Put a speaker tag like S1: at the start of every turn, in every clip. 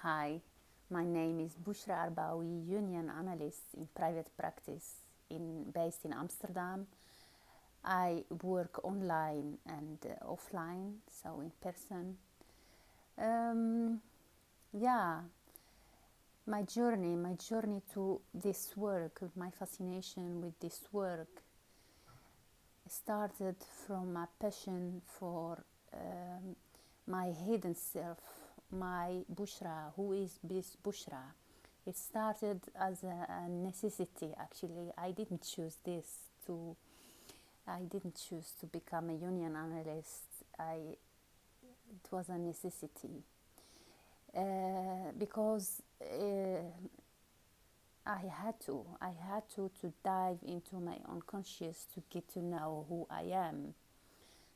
S1: Hi, my name is Bushra Arbawi, union analyst in private practice based in Amsterdam. I work online and offline, so in person. Um, yeah, my journey to this work, my fascination with this work started from my passion for um, my hidden self, my Bushra. Who is this Bushra? It started as a necessity. Actually, I didn't choose to become a union analyst. It was a necessity because I had to dive into my unconscious to get to know who I am.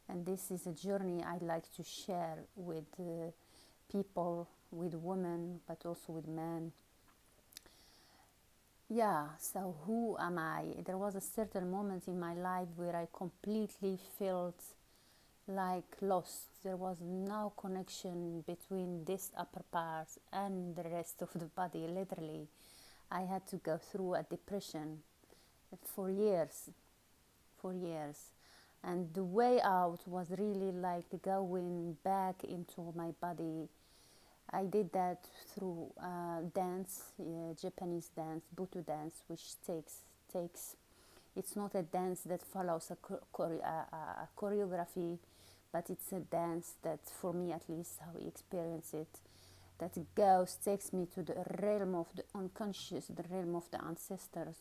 S1: And this is a journey I like to share with people, with women, but also with men. Yeah, so who am I? There was a certain moment in my life where I completely felt like lost. There was no connection between this upper part and the rest of the body. Literally, I had to go through a depression for years, for years. And the way out was really like going back into my body. I did that through dance, Japanese dance, Buto dance, which takes. It's not a dance that follows a choreography, but it's a dance that, for me at least, how I experience it, that takes me to the realm of the unconscious, the realm of the ancestors,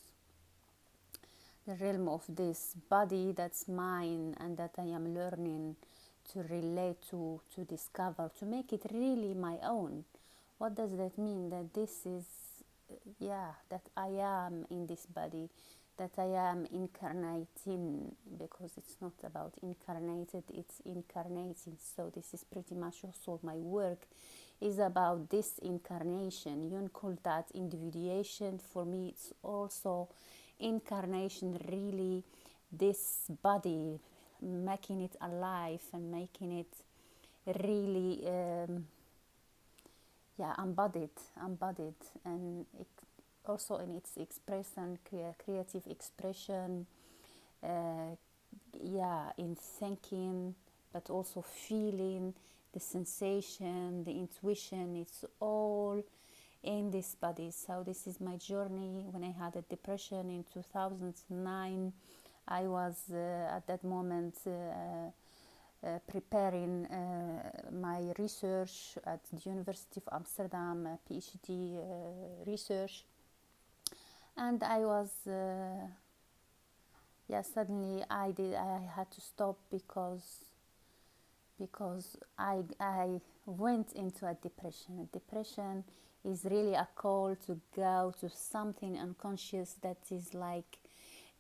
S1: the realm of this body that's mine and that I am learning to relate to discover, to make it really my own. What does that mean? That this is, that I am in this body, that I am incarnating, because it's not about incarnated, it's incarnating. So this is pretty much also my work is about this incarnation. You can call that individuation. For me, it's also incarnation, really this body, making it alive and making it really embodied, and also in its expression, creative expression, uh, in thinking, but also feeling the sensation, the intuition. It's all in this body. So this is my journey. When I had a depression in 2009, I was at that moment preparing my research at the University of Amsterdam, PhD research, and I was suddenly I had to stop because I went into a depression. A depression is really a call to go to something unconscious that is like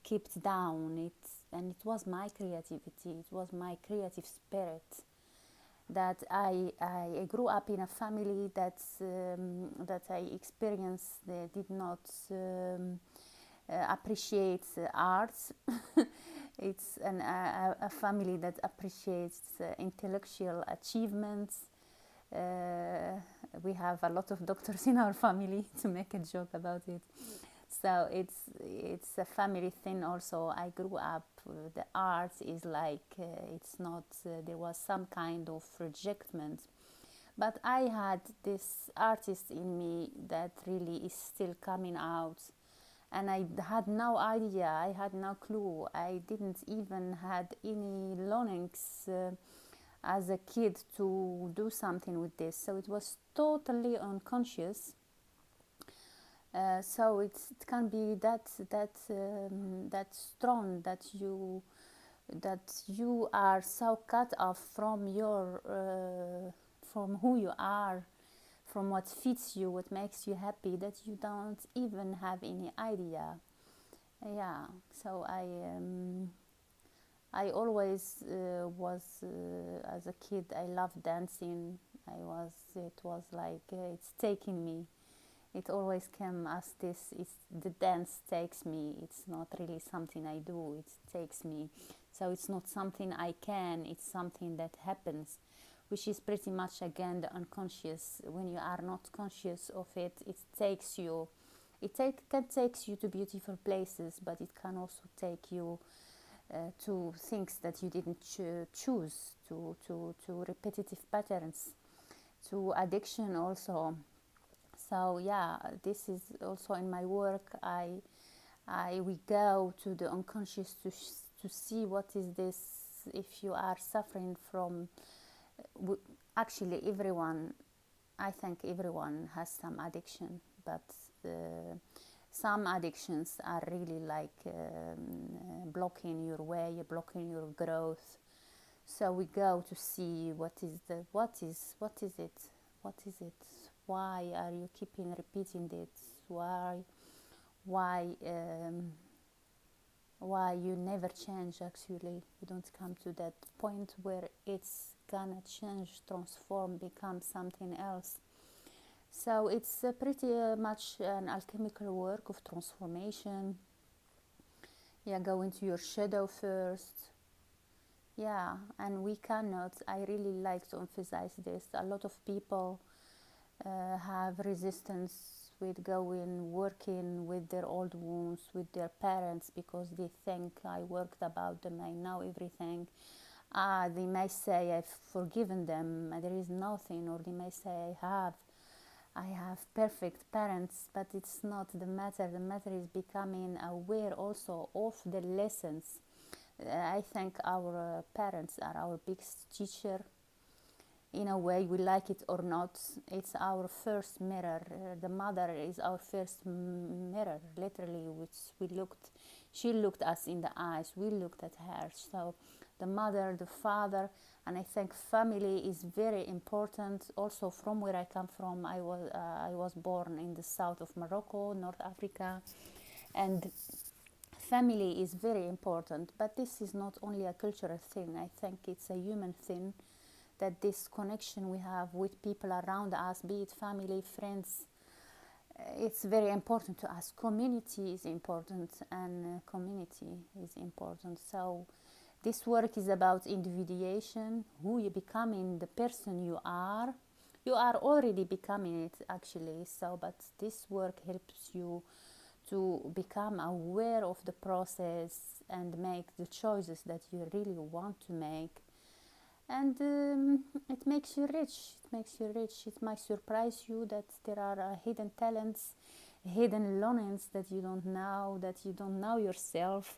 S1: kept down. And it was my creativity, it was my creative spirit, that I grew up in a family that I experienced did not appreciate arts. It's a family that appreciates intellectual achievements. We have a lot of doctors in our family, to make a joke about it. So it's a family thing. Also, I grew up. The arts is like it's not. There was some kind of rejectment, but I had this artist in me that really is still coming out, and I had no idea. I had no clue. I didn't even had any longings as a kid to do something with this. So it was totally unconscious. So it can be that strong that you are so cut off from your from who you are, from what fits you, what makes you happy, that you don't even have any idea. Yeah. So I always was as a kid. I loved dancing. It was like it's taking me. It always came as this. It's the dance takes me. It's not really something I do. It takes me. So it's not something I can. It's something that happens which is pretty much again the unconscious. When you are not conscious of it, it takes you, can take you to beautiful places, but it can also take you to things that you didn't choose, to repetitive patterns, to addiction also. So yeah, this is also in my work. We go to the unconscious to see what is this. If you are suffering from, actually everyone, I think everyone has some addiction, but some addictions are really like blocking your way, blocking your growth. So we go to see what is it, what is it, why are you keeping repeating it, why why you never change. Actually, you don't come to that point where it's gonna change, transform, become something else. So it's pretty much an alchemical work of transformation. Yeah, go into your shadow first. Yeah, and we cannot, I really like to emphasize this, a lot of people have resistance with going, working with their old wounds, with their parents, because they think I worked about them, I know everything. They may say I've forgiven them, there is nothing, or they may say I have perfect parents, but it's not the matter. The matter is becoming aware also of the lessons. I think our parents are our biggest teacher. In a way, we like it or not, it's our first mirror. The mother is our first mirror, literally, which she looked us in the eyes, we looked at her. So the mother, the father, and I think family is very important. Also, from where I come from, I was born in the south of Morocco, North Africa, and family is very important. But this is not only a cultural thing. I think it's a human thing, that this connection we have with people around us, be it family, friends, it's very important to us. Community is important, and community is important. So this work is about individuation, who you becoming, the person you are. You are already becoming it, actually. So, but this work helps you to become aware of the process and make the choices that you really want to make. And it makes you rich. It might surprise you that there are hidden talents, hidden longings that you don't know yourself.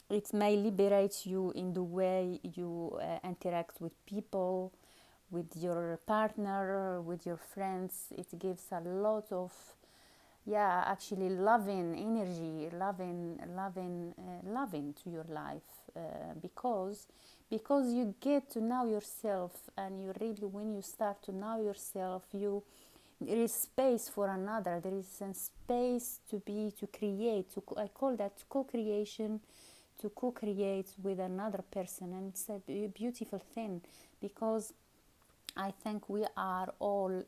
S1: It may liberate you in the way you interact with people, with your partner, with your friends. It gives a lot of, actually loving energy, loving to your life, because you get to know yourself, and you really, when you start to know yourself, there is space for another. There is a space to create. I call that co-creation, to co-create with another person, and it's a beautiful thing, because I think we are all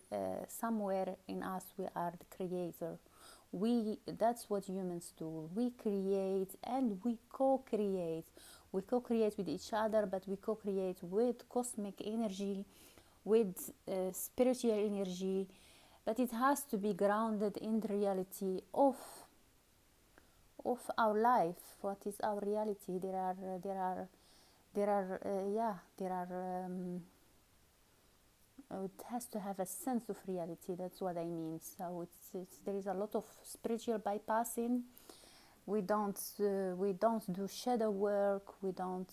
S1: somewhere in us. We are the creator. That's what humans do. We create and we co-create. We co-create with each other, but we co-create with cosmic energy, with spiritual energy. But it has to be grounded in the reality of our life. What is our reality? It has to have a sense of reality. That's what I mean. So there is a lot of spiritual bypassing. We don't do shadow work. We don't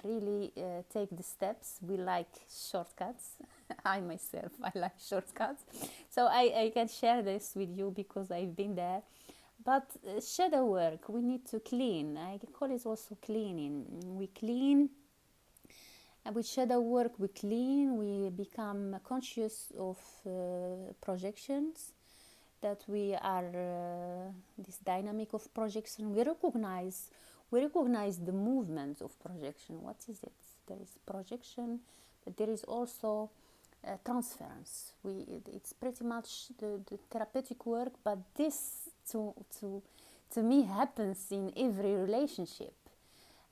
S1: really take the steps. We like shortcuts. I myself, I like shortcuts. So I can share this with you because I've been there. But shadow work, we need to clean. I call it also cleaning. We clean. And with shadow work, we clean, we become conscious of projections, that we are this dynamic of projection. We recognize the movement of projection. What is it? There is projection, but there is also transference. It's pretty much the therapeutic work, but this to me happens in every relationship.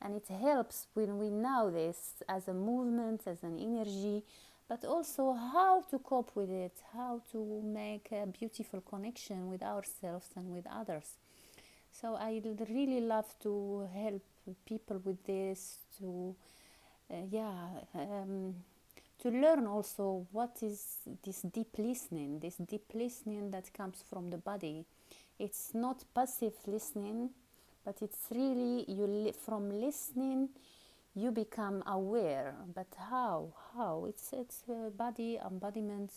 S1: And it helps when we know this as a movement, as an energy, but also how to cope with it, how to make a beautiful connection with ourselves and with others. So I really love to help people with this, to yeah, to learn also what is this deep listening that comes from the body. It's not passive listening, but it's really from listening you become aware. But how it's body embodiment.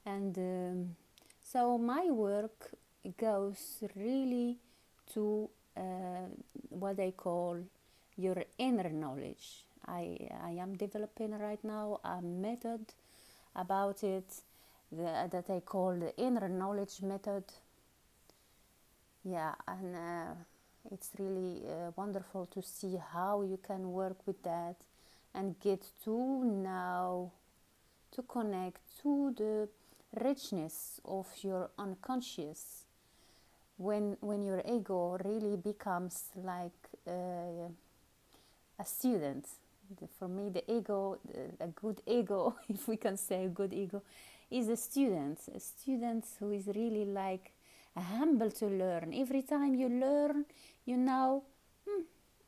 S1: And so my work goes really to what I call your inner knowledge. I am developing right now a method about it that I call the inner knowledge method. Yeah, and it's really wonderful to see how you can work with that and get to know, to connect to the richness of your unconscious when your ego really becomes like a student. For me, the ego, a good ego, if we can say a good ego, is a student who is really like humble to learn. Every time you learn, you know,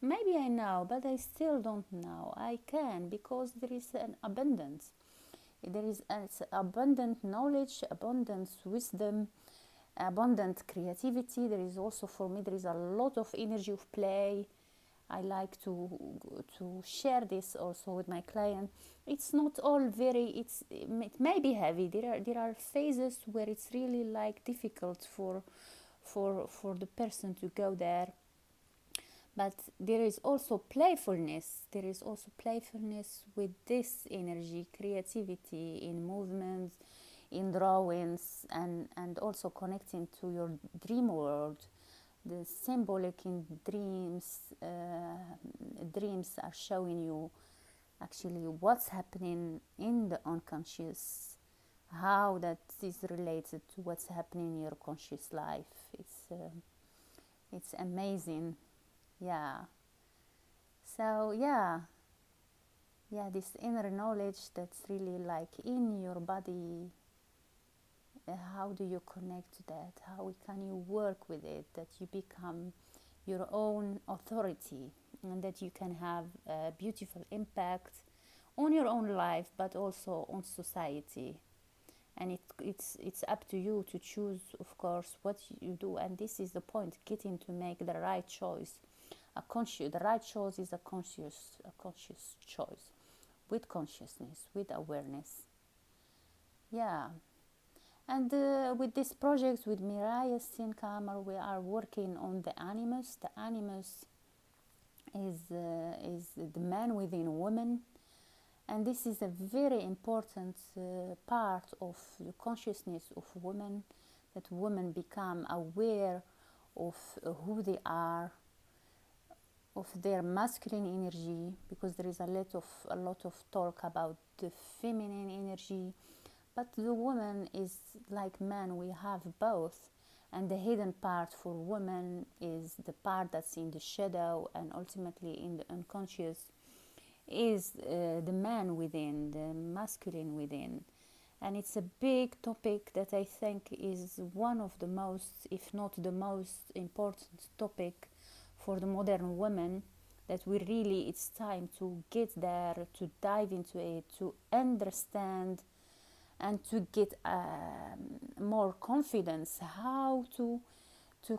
S1: maybe I know, but I still don't know. I can, because there is an abundance. There is abundant knowledge, abundant wisdom, abundant creativity. There is also, for me, there is a lot of energy of play. I like to share this also with my client. It's not all very. It may be heavy. There are phases where it's really like difficult for the person to go there. But there is also playfulness. There is also playfulness with this energy, creativity in movements, in drawings, and also connecting to your dream world. The symbolic in dreams, dreams are showing you actually what's happening in the unconscious, how that is related to what's happening in your conscious life. It's amazing. Yeah. So yeah, this inner knowledge that's really like in your body. How do you connect to that? How can you work with it? That you become your own authority, and that you can have a beautiful impact on your own life, but also on society. And it's up to you to choose, of course, what you do. And this is the point: getting to make the right choice. The right choice is a conscious choice, with consciousness, with awareness. Yeah. And with this project with Miraya Steenkamer, we are working on the animus. The animus is the man within woman, and this is a very important part of the consciousness of women, that women become aware of who they are, of their masculine energy, because there is a lot of talk about the feminine energy. But the woman is like man, we have both. And the hidden part for women is the part that's in the shadow and ultimately in the unconscious, is the man within, the masculine within. And it's a big topic that I think is one of the most, if not the most important topic for the modern woman, that it's time to get there, to dive into it, to understand, and to get more confidence how to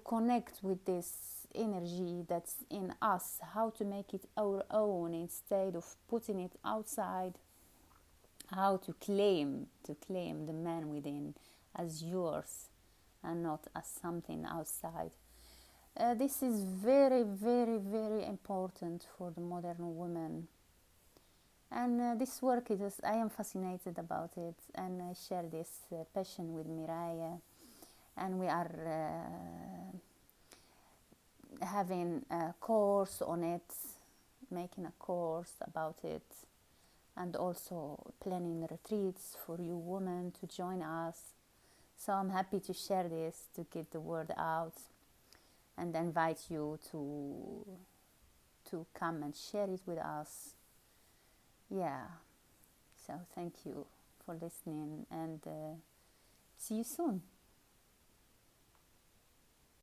S1: connect with this energy that's in us, how to make it our own instead of putting it outside, how to claim the man within as yours and not as something outside. This is very, very, very important for the modern woman. And this work I am fascinated about it, and I share this passion with Miraya, and we are having a course on it, making a course about it, and also planning retreats for you women to join us. So I'm happy to share this, to get the word out, and invite you to come and share it with us. Yeah, so thank you for listening, and see you soon.